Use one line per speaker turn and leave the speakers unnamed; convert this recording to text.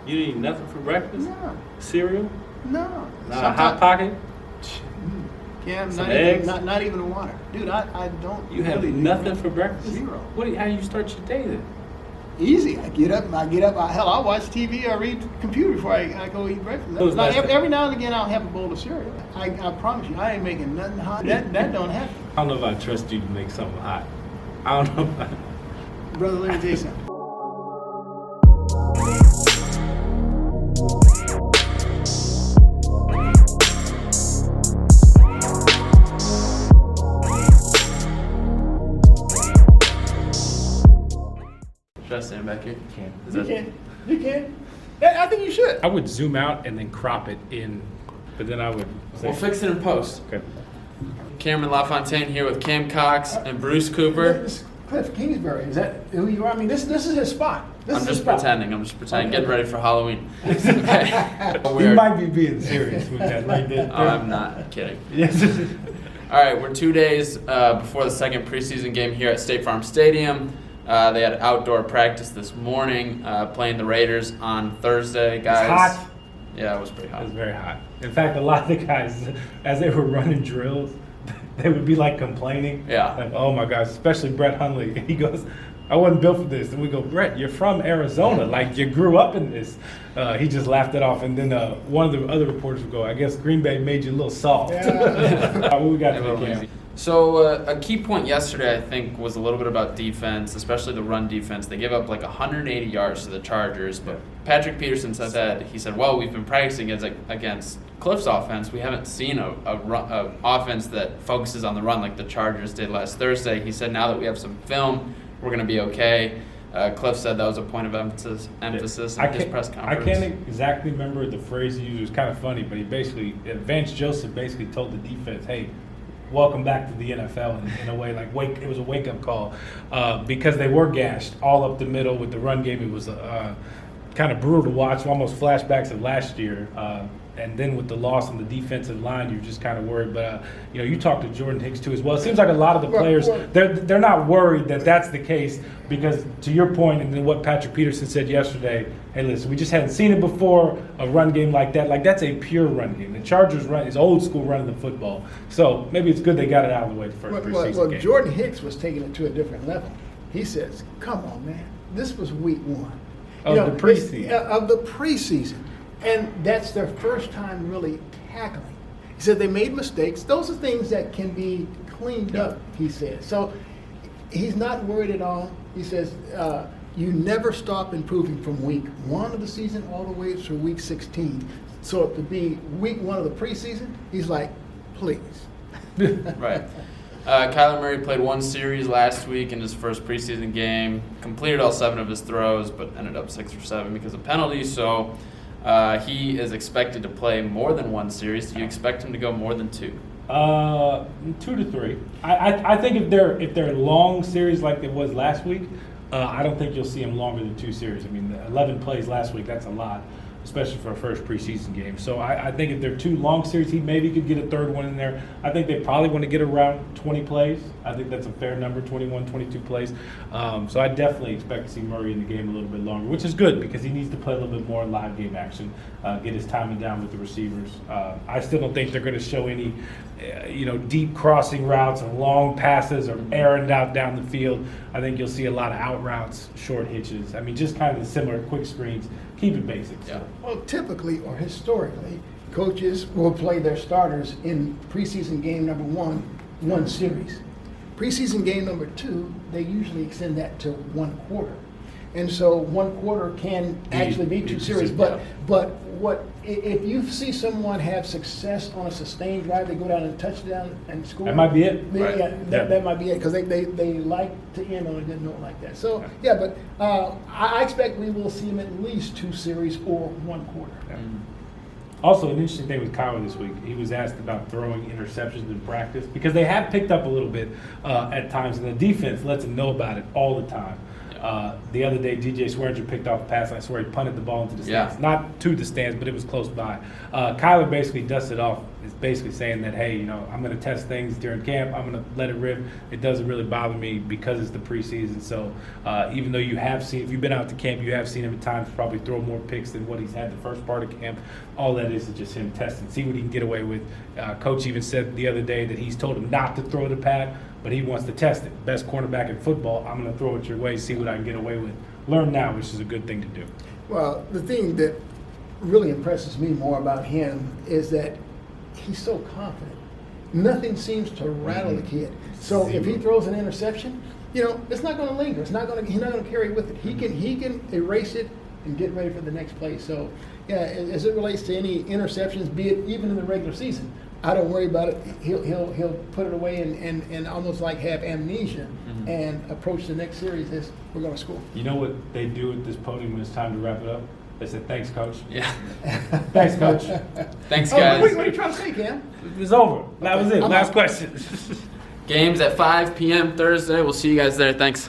You didn't eat nothing for breakfast?
No.
Cereal?
No.
Not a Hot Pocket?
Yeah,
Some
not
eggs?
even, not even water. Dude, I don't.
You have
really
nothing for breakfast?
Zero.
How do you start your day then?
Easy. I get up. Hell, I watch TV or read the computer before I go eat breakfast.
Who's
Now,
that?
every now and again, I'll have a bowl of cereal. I promise you, I ain't making nothing hot. That don't happen.
I don't know if I trust you to make something hot. I don't know.
Brother, let me tell you something.
Should I stand back here?
You can. I think you should.
I would zoom out and then crop it in, but then I would say,
We'll fix it in post.
okay.
Cameron LaFontaine here with Cam Cox and Bruce Cooper.
This is Cliff Kingsbury. Is that who you are? I mean, this is his spot.
I'm just pretending.
Okay.
Getting ready for Halloween. Okay.
You might be being serious with that right there.
I'm not kidding.
Yes.
All right, we're 2 days before the second preseason game here at State Farm Stadium. They had outdoor practice this morning, playing the Raiders on Thursday, guys.
It's hot.
Yeah, it was pretty
It
hot.
was very hot. In fact, a lot of the guys, as they were running drills, they would be like complaining.
Yeah.
Like, oh my gosh, especially Brett Hundley. He goes, I wasn't built for this. And we go, Brett, you're from Arizona. Like, you grew up in this. He just laughed it off. And then one of the other reporters would go, I guess Green Bay made you a little soft.
Yeah.
What we got
A
today,
little
Cam?
lazy. So a key point yesterday, I think, was a little bit about defense, especially the run defense. They gave up like 180 yards to the Chargers, but Patrick Peterson said, well, we've been practicing against Cliff's offense. We haven't seen a offense that focuses on the run like the Chargers did last Thursday. He said now that we have some film, we're going to be okay. Cliff said that was a point of emphasis in his press conference.
I can't exactly remember the phrase he used. It was kind of funny, but Vance Joseph basically told the defense, hey, welcome back to the NFL in a way, like it was a wake-up call because they were gashed all up the middle with the run game. It was kind of brutal to watch, almost flashbacks of last year. And then with the loss on the defensive line, you're just kind of worried. But, you talked to Jordan Hicks, too, as well. It seems like a lot of the players, they're not worried that that's the case because, to your point, and then what Patrick Peterson said yesterday, hey, listen, we just hadn't seen it before, a run game like that. Like, that's a pure run game. The Chargers run is old school running the football. So maybe it's good they got it out of the way the first preseason game.
Jordan Hicks was taking it to a different level. He says, come on, man. This was week one.
Of the preseason.
Of the preseason. And that's their first time really tackling. He said they made mistakes. Those are things that can be cleaned up, he said. So he's not worried at all. He says you never stop improving from week one of the season all the way through week 16. So to be week one of the preseason, he's like, please.
Right. Kyler Murray played one series last week in his first preseason game, completed all 7 of his throws, but ended up 6 or 7 because of penalties. So he is expected to play more than one series. Do you expect him to go more than 2?
2 to 3. I think if they're long series like it was last week, I don't think you'll see him longer than 2 series. I mean, 11 plays last week, that's a lot, especially for a first preseason game. So I think if they're 2 long series, he maybe could get a third one in there. I think they probably want to get around 20 plays. I think that's a fair number, 21, 22 plays. So I definitely expect to see Murray in the game a little bit longer, which is good because he needs to play a little bit more live game action, get his timing down with the receivers. I still don't think they're going to show any deep crossing routes or long passes or airing out down the field. I think you'll see a lot of out routes, short hitches. I mean, just kind of the similar quick screens. Keep it basic.
Yeah.
Well, typically or historically, coaches will play their starters in preseason game number one series. Preseason game number 2, they usually extend that to 1 quarter. And so 1 quarter can actually be 2 series. But what if you see someone have success on a sustained drive, they go down and touchdown and score.
That might be it.
Right.
That might be it because they like to end on a good note like that. So but I expect we will see him at least 2 series or 1 quarter.
Yeah. Also, an interesting thing with Kyler this week, he was asked about throwing interceptions in practice because they have picked up a little bit at times, and the defense lets him know about it all the time. The other day, DJ Swearinger picked off a pass. I swear he punted the ball into the stands. Not to the stands, but it was close by. Kyler basically dusted off is basically saying that, hey, I'm going to test things during camp. I'm going to let it rip. It doesn't really bother me because it's the preseason. So even though you have seen, if you've been out to camp, you have seen him at times probably throw more picks than what he's had the first part of camp. All that is just him testing, see what he can get away with. Coach even said the other day that he's told him not to throw the pad, but he wants to test it. Best cornerback in football, I'm going to throw it your way, see what I can get away with. Learn now, which is a good thing to do.
Well, the thing that really impresses me more about him is that he's so confident. Nothing seems to rattle the kid. So if he throws an interception, it's not going to linger. He's not going to carry it with it. He can erase it and get ready for the next play. So, yeah, as it relates to any interceptions, be it even in the regular season, I don't worry about it. He'll put it away and almost like have amnesia and approach the next series as we're going to score.
You know what they do at this podium when it's time to wrap it up? They said, thanks, Coach.
Yeah.
Thanks, Coach.
Thanks, guys.
What are you trying to say, Cam?
It was over. That was it. Last question.
Games at 5 p.m. Thursday. We'll see you guys there. Thanks.